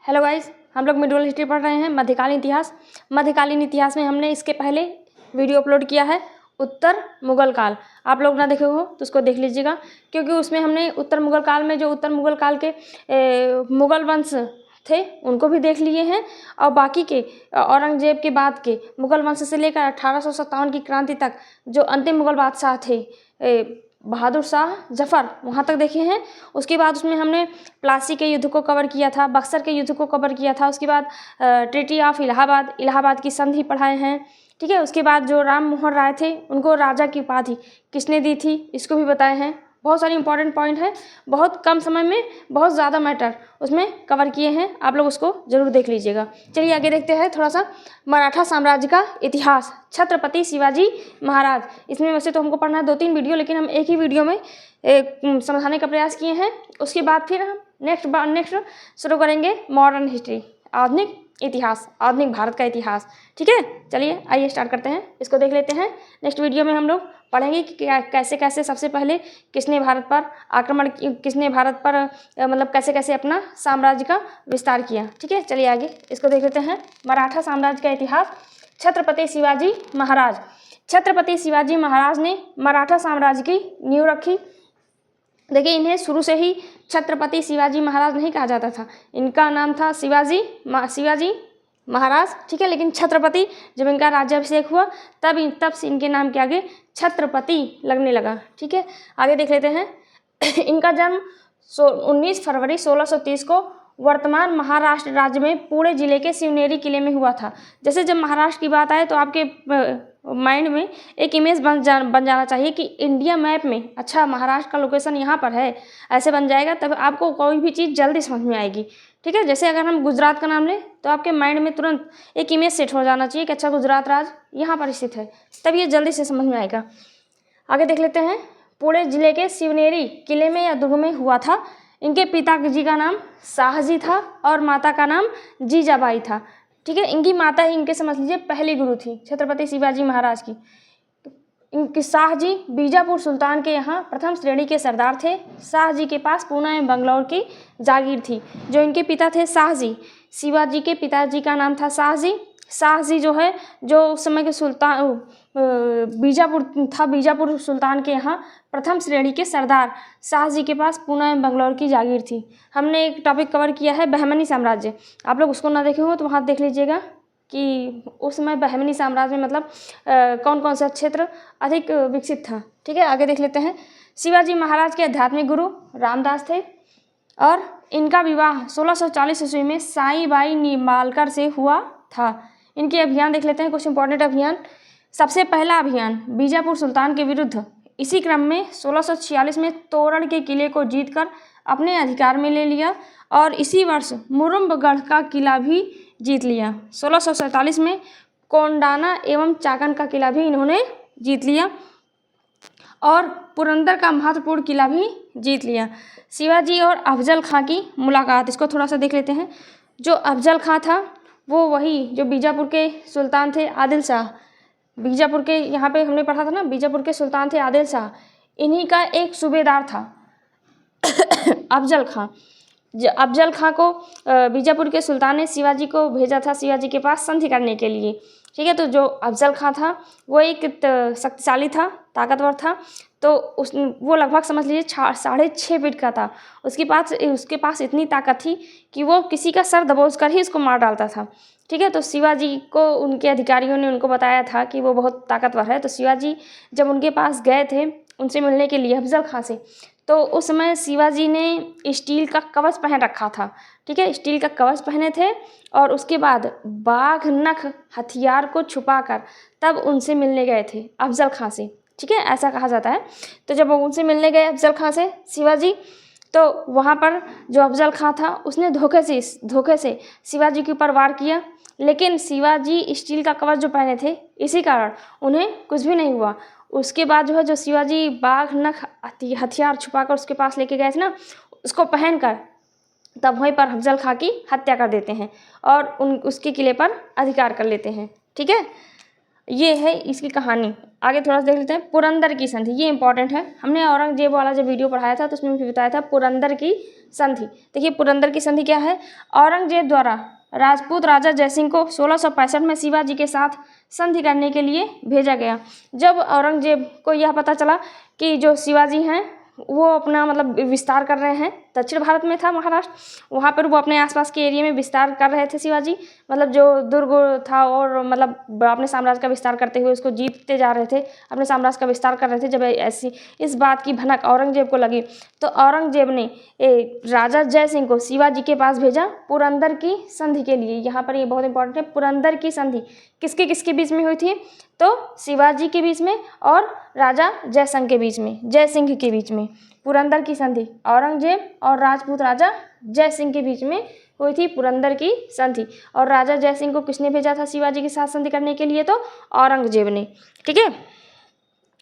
Hello guys, हम लोग medieval history पढ़ रहे हैं, मध्यकालीन इतिहास। मध्यकालीन इतिहास में हमने इसके पहले वीडियो अपलोड किया है उत्तर मुगल काल। आप लोग ना देखे हो तो उसको देख लीजिएगा, क्योंकि उसमें हमने उत्तर मुगल काल में जो उत्तर मुगल काल के मुगल वंश थे उनको भी देख लिए हैं, और बाकी के औरंगजेब के बाद के मुगल वंश से लेकर 1857 की क्रांति तक जो अंतिम मुगल बादशाह थे बहादुर शाह जफ़र, वहाँ तक देखे हैं। उसके बाद उसमें हमने प्लासी के युद्ध को कवर किया था, बक्सर के युद्ध को कवर किया था। उसके बाद ट्रीटी ऑफ इलाहाबाद की संधि पढ़ाए हैं, ठीक है। उसके बाद जो राम मोहन राय थे उनको राजा की उपाधि किसने दी थी, इसको भी बताए हैं। बहुत सारी इंपॉर्टेंट पॉइंट है, बहुत कम समय में बहुत ज़्यादा मैटर उसमें कवर किए हैं, आप लोग उसको जरूर देख लीजिएगा। चलिए आगे देखते हैं थोड़ा सा मराठा साम्राज्य का इतिहास। छत्रपति शिवाजी महाराज, इसमें वैसे तो हमको पढ़ना है 2-3 वीडियो, लेकिन हम एक ही वीडियो में समझाने का प्रयास किए हैं। उसके बाद फिर हम नेक्स्ट शुरू करेंगे मॉडर्न हिस्ट्री, आधुनिक इतिहास, आधुनिक भारत का इतिहास, ठीक है। चलिए आइए स्टार्ट करते हैं, इसको देख लेते हैं। नेक्स्ट वीडियो में हम लोग पढ़ेंगे कि कैसे कैसे सबसे पहले किसने भारत पर आक्रमण, किसने भारत पर मतलब कैसे कैसे अपना साम्राज्य का विस्तार किया, ठीक है। चलिए आगे इसको देख लेते हैं। मराठा साम्राज्य का इतिहास। छत्रपति शिवाजी महाराज। छत्रपति शिवाजी महाराज ने मराठा साम्राज्य की नींव रखी। देखिए, इन्हें शुरू से ही छत्रपति शिवाजी महाराज नहीं कहा जाता था, इनका नाम था शिवाजी महाराज, ठीक है। लेकिन छत्रपति जब इनका राज्याभिषेक हुआ तब से इनके नाम के आगे छत्रपति लगने लगा, ठीक है। आगे देख लेते हैं। इनका जन्म 19 फरवरी 1630 को वर्तमान महाराष्ट्र राज्य में पुणे जिले के शिवनेरी किले में हुआ था। जैसे जब महाराष्ट्र की बात आए तो आपके माइंड में एक इमेज बन जाना चाहिए कि इंडिया मैप में अच्छा महाराष्ट्र का लोकेशन यहाँ पर है, ऐसे बन जाएगा, तब आपको कोई भी चीज़ जल्दी समझ में आएगी, ठीक है। जैसे अगर हम गुजरात का नाम लें तो आपके माइंड में तुरंत एक इमेज सेट हो जाना चाहिए कि अच्छा गुजरात राज्य यहाँ पर स्थित है, तब ये जल्दी से समझ में आएगा। आगे देख लेते हैं। पुणे जिले के शिवनेरी किले में या दुर्ग में हुआ था। इनके पिताजी का नाम शाहजी था और माता का नाम जीजाबाई था, ठीक है। इनकी माता ही इनके समझ लीजिए पहली गुरु थी छत्रपति शिवाजी महाराज की। इनके शाहजी बीजापुर सुल्तान के यहाँ प्रथम श्रेणी के सरदार थे। शाहजी के पास पूना एवं बंगलौर की जागीर थी। जो इनके पिता थे शाहजी, शिवाजी के पिताजी का नाम था शाहजी। शाहजी जो है, जो उस समय के सुल्तान बीजापुर सुल्तान के यहाँ प्रथम श्रेणी के सरदार। शाहजी के पास पूना एवं बंगलौर की जागीर थी। हमने एक टॉपिक कवर किया है बहमनी साम्राज्य, आप लोग उसको ना देखे हो तो वहाँ देख लीजिएगा कि उस समय बहमनी साम्राज्य में मतलब कौन कौन सा क्षेत्र अधिक विकसित था, ठीक है। आगे देख लेते हैं। शिवाजी महाराज के आध्यात्मिक गुरु रामदास थे और इनका विवाह 1640 ईस्वी में साई बाई निम्बालकर से हुआ था। इनके अभियान देख लेते हैं, कुछ इंपॉर्टेंट अभियान। सबसे पहला अभियान बीजापुर सुल्तान के विरुद्ध। इसी क्रम में 1646 में तोरण के किले को जीतकर अपने अधिकार में ले लिया और इसी वर्ष मुरुम्बगढ़ का किला भी जीत लिया। 1647 में कोंडाना एवं चाकन का किला भी इन्होंने जीत लिया और पुरंदर का महत्वपूर्ण किला भी जीत लिया। शिवाजी और अफजल खां की मुलाकात, इसको थोड़ा सा देख लेते हैं। जो अफजल खां था वो वही जो बीजापुर के सुल्तान थे आदिल शाह। बीजापुर के यहाँ पे हमने पढ़ा था ना, बीजापुर के सुल्तान थे आदिल शाह, इन्हीं का एक सूबेदार था अफजल खां। अफजल खां को बीजापुर के सुल्तान ने शिवाजी को भेजा था शिवाजी के पास संधि करने के लिए, ठीक है। तो जो अफजल खां था वो एक शक्तिशाली था, ताकतवर था। तो वो लगभग समझ लीजिए 6.5 फीट का था। उसके पास इतनी ताकत थी कि वो किसी का सर दबोच कर ही इसको मार डालता था, ठीक है। तो शिवाजी को उनके अधिकारियों ने उनको बताया था कि वो बहुत ताकतवर है। तो शिवाजी जब उनके पास गए थे उनसे मिलने के लिए अफजल खां से, तो उस समय शिवाजी ने स्टील का कवच पहन रखा था, ठीक है। स्टील का कवच पहने थे और उसके बाद बाघ नख हथियार को छुपाकर तब उनसे मिलने गए थे अफजल खां से, ठीक है, ऐसा कहा जाता है। तो जब उनसे मिलने गए अफजल खां से शिवाजी, तो वहाँ पर जो अफजल खां था उसने धोखे से शिवाजी के ऊपर वार किया, लेकिन शिवाजी स्टील का कवच जो पहने थे इसी कारण उन्हें कुछ भी नहीं हुआ। उसके बाद जो है जो शिवाजी बाघ नख हथियार छुपाकर उसके पास लेके गए थे ना, उसको पहनकर तब वहीं पर अफजल खां की हत्या कर देते हैं और उसके किले पर अधिकार कर लेते हैं, ठीक है। ये है इसकी कहानी। आगे थोड़ा सा देख लेते हैं। पुरंदर की संधि, ये इंपॉर्टेंट है। हमने औरंगजेब वाला जब वीडियो पढ़ाया था तो उसमें भी बताया था पुरंदर की संधि। देखिए पुरंदर की संधि क्या है। औरंगजेब द्वारा राजपूत राजा जयसिंह को 1665 में शिवाजी के साथ संधि करने के लिए भेजा गया। जब औरंगजेब को यह पता चला कि जो शिवाजी हैं वो अपना मतलब विस्तार कर रहे हैं, दक्षिण भारत में था महाराष्ट्र, वहाँ पर वो अपने आसपास के एरिया में विस्तार कर रहे थे शिवाजी, मतलब जो दुर्ग था और मतलब अपने साम्राज्य का विस्तार करते हुए उसको जीतते जा रहे थे, अपने साम्राज्य का विस्तार कर रहे थे। जब ऐसी इस बात की भनक औरंगजेब को लगी तो औरंगजेब ने राजा जय सिंह को शिवाजी के पास भेजा पुरंदर की संधि के लिए। यहाँ पर ये बहुत इंपॉर्टेंट है, पुरंदर की संधि किसके किसके बीच में हुई थी, तो शिवाजी के बीच में और राजा जयसिंह के बीच में, जयसिंह के बीच में पुरंदर की संधि औरंगजेब और राजपूत राजा जयसिंह के बीच में हुई थी पुरंदर की संधि। और राजा जयसिंह को किसने भेजा था शिवाजी के साथ संधि करने के लिए, तो औरंगजेब ने। ठीक है,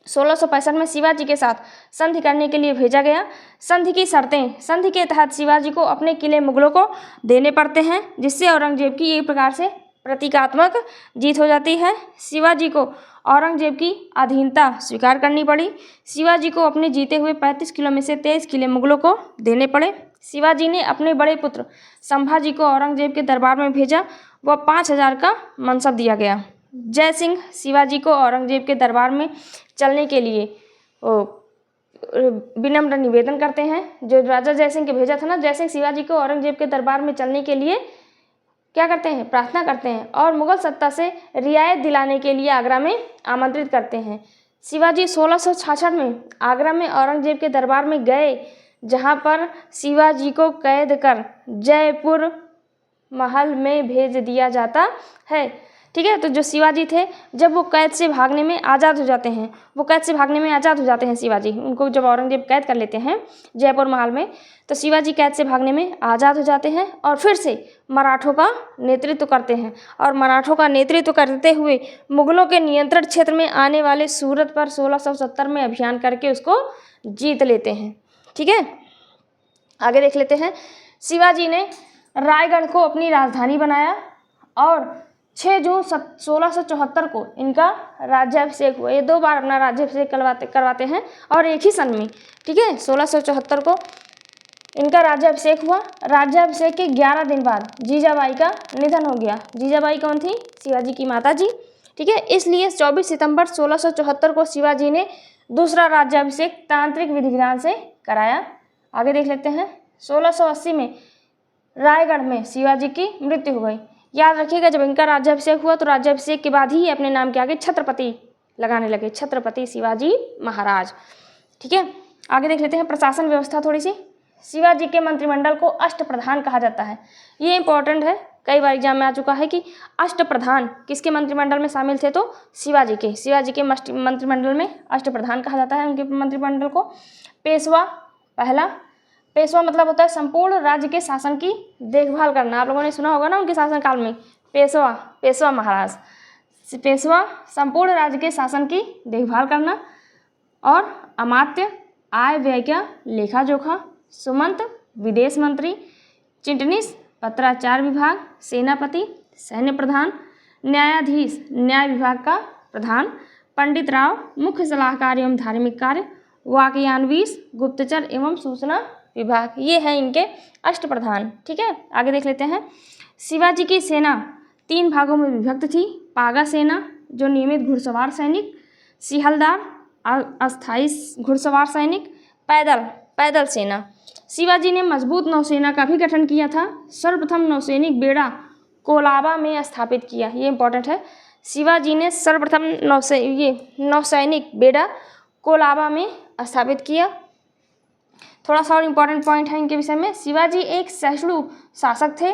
1665 में शिवाजी के साथ संधि करने के लिए भेजा गया। संधि की शर्तें, संधि के तहत शिवाजी को अपने किले मुगलों को देने पड़ते हैं, जिससे औरंगजेब की एक प्रकार से प्रतीकात्मक जीत हो जाती है। शिवाजी को औरंगजेब की अधीनता स्वीकार करनी पड़ी। शिवाजी को अपने जीते हुए 35 किलों में से 23 किले मुगलों को देने पड़े। शिवाजी ने अपने बड़े पुत्र संभाजी को औरंगजेब के दरबार में भेजा, वह 5000 का मनसब दिया गया। जयसिंह शिवाजी को औरंगजेब के दरबार में चलने के लिए विनम्र निवेदन करते हैं। जो राजा जयसिंह के भेजा था ना, जयसिंह शिवाजी को औरंगजेब के दरबार में चलने के लिए क्या करते हैं, प्रार्थना करते हैं और मुगल सत्ता से रियायत दिलाने के लिए आगरा में आमंत्रित करते हैं। शिवाजी 1666 में आगरा में औरंगजेब के दरबार में गए, जहां पर शिवाजी को कैद कर जयपुर महल में भेज दिया जाता है। ठीक है, तो जो शिवाजी थे जब वो कैद से भागने में आज़ाद हो जाते हैं, वो कैद से भागने में आज़ाद हो जाते हैं शिवाजी, उनको जब औरंगजेब कैद कर लेते हैं जयपुर महल में, तो शिवाजी कैद से भागने में आज़ाद हो जाते हैं और फिर से मराठों का नेतृत्व करते हैं। और मराठों का नेतृत्व करते हुए मुगलों के नियंत्रण क्षेत्र में आने वाले सूरत पर 1670 में अभियान करके उसको जीत लेते हैं। ठीक है, आगे देख लेते हैं। शिवाजी ने रायगढ़ को अपनी राजधानी बनाया और 6 जून 1674 को इनका राज्याभिषेक हुआ। ये 2 बार अपना राज्याभिषेक करवाते हैं और एक ही सन में। ठीक है, 1674 को इनका राज्याभिषेक हुआ। राज्याभिषेक के 11 दिन बाद जीजाबाई का निधन हो गया। जीजाबाई कौन थी, शिवाजी की माता जी। ठीक है, इसलिए 24 सितंबर 1674 को शिवाजी ने दूसरा राज्याभिषेक तांत्रिक विधि विधान से कराया। आगे देख लेते हैं। 1680 में रायगढ़ में शिवाजी की मृत्यु हो गई। याद रखिएगा, जब इनका राज्याभिषेक हुआ तो राज्याभिषेक के बाद ही अपने नाम के आगे छत्रपति लगाने लगे, छत्रपति शिवाजी महाराज। ठीक है, आगे देख लेते हैं प्रशासन व्यवस्था थोड़ी सी। शिवाजी के मंत्रिमंडल को अष्टप्रधान कहा जाता है। ये इंपॉर्टेंट है, कई बार एग्जाम में आ चुका है कि अष्टप्रधान किसके मंत्रिमंडल में शामिल थे, तो शिवाजी के मंत्रिमंडल में अष्टप्रधान कहा जाता है उनके मंत्रिमंडल को। पेशवा, पहला पेशवा मतलब होता है संपूर्ण राज्य के शासन की देखभाल करना। आप लोगों ने सुना होगा ना उनके शासनकाल में पेशवा महाराज। पेशवा संपूर्ण राज्य के शासन की देखभाल करना। और अमात्य आय व्यय का लेखा जोखा। सुमंत विदेश मंत्री। चिटनीस पत्राचार विभाग। सेनापति सैन्य प्रधान। न्यायाधीश न्याय विभाग का प्रधान। पंडित राव मुख्य सलाहकार एवं धार्मिक कार्य। वाक्यान्वीस गुप्तचर एवं सूचना विभाग। ये हैं इनके अष्टप्रधान। ठीक है, आगे देख लेते हैं। शिवाजी की सेना 3 भागों में विभक्त थी। पागा सेना जो नियमित घुड़सवार सैनिक, सिहलदार अस्थायी घुड़सवार सैनिक, पैदल सेना। शिवाजी ने मजबूत नौसेना का भी गठन किया था। सर्वप्रथम नौसैनिक बेड़ा कोलाबा में स्थापित किया। ये इंपॉर्टेंट है। शिवाजी ने सर्वप्रथम नौसैनिक बेड़ा कोलाबा में स्थापित किया। थोड़ा सा और इम्पॉर्टेंट पॉइंट है इनके विषय में। शिवाजी एक सहिष्णु शासक थे।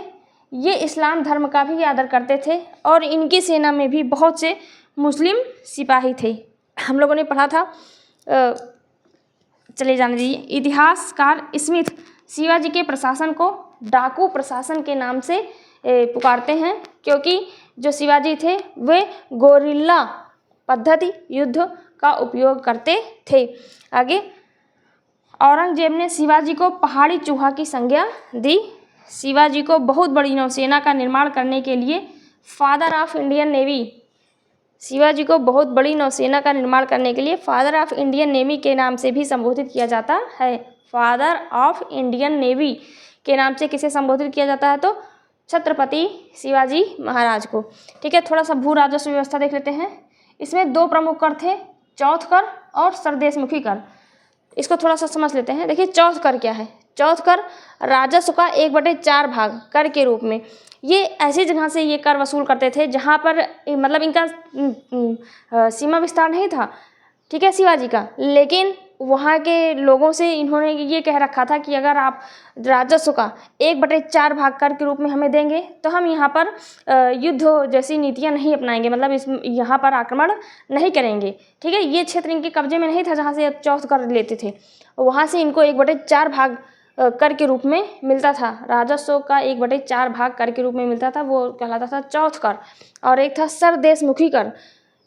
ये इस्लाम धर्म का भी आदर करते थे और इनकी सेना में भी बहुत से मुस्लिम सिपाही थे। हम लोगों ने पढ़ा था, चले जाने दीजिए। इतिहासकार स्मिथ शिवाजी के प्रशासन को डाकू प्रशासन के नाम से पुकारते हैं, क्योंकि जो शिवाजी थे वे गोरिल्ला पद्धति युद्ध का उपयोग करते थे। आगे, औरंगजेब ने शिवाजी को पहाड़ी चूहा की संज्ञा दी। शिवाजी को बहुत बड़ी नौसेना का निर्माण करने के लिए father of Indian navy Shivaji को बहुत बड़ी नौसेना का निर्माण करने के लिए फादर ऑफ इंडियन नेवी के नाम से भी संबोधित किया जाता है। फादर ऑफ इंडियन नेवी के नाम से किसे संबोधित किया जाता है? तो छत्रपति शिवाजी महाराज को। ठीक है, थोड़ा सा भू राजस्व व्यवस्था देख लेते हैं। इसमें 2 प्रमुख कर थे, चौथ कर और सरदेशमुखी कर। इसको थोड़ा सा समझ लेते हैं। देखिए चौथ कर क्या है? चौथ कर राजस्व का 1/4 भाग कर के रूप में। ये ऐसी जगह से ये कर वसूल करते थे जहाँ पर मतलब इनका सीमा विस्तार नहीं था, ठीक है, शिवाजी का, लेकिन वहाँ के लोगों से इन्होंने ये कह रखा था कि अगर आप राजस्व का 1/4 भाग कर के रूप में हमें देंगे तो हम यहाँ पर युद्ध जैसी नीतियाँ नहीं अपनाएंगे, मतलब इस यहाँ पर आक्रमण नहीं करेंगे। ठीक है, ये क्षेत्र इनके कब्जे में नहीं था जहाँ से चौथ कर लेते थे, वहाँ से इनको 1/4 भाग कर के रूप में मिलता था। राजस्व का 1/4 भाग कर के रूप में मिलता था, वो कहलाता था चौथ कर। और एक था सरदेशमुखी कर,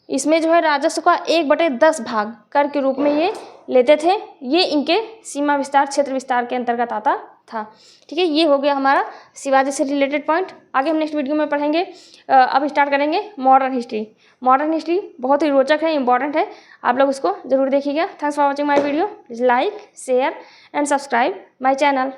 इसमें जो है राजस्व का 1/10 भाग कर के रूप में ये लेते थे। ये इनके सीमा विस्तार, क्षेत्र विस्तार के अंतर्गत आता था। ठीक है, ये हो गया हमारा शिवाजी से रिलेटेड पॉइंट। आगे हम नेक्स्ट वीडियो में पढ़ेंगे। अब स्टार्ट करेंगे मॉडर्न हिस्ट्री। मॉडर्न हिस्ट्री बहुत ही रोचक है, इंपॉर्टेंट है, आप लोग उसको जरूर देखिएगा। Thanks for watching my video. Like, share and subscribe my channel.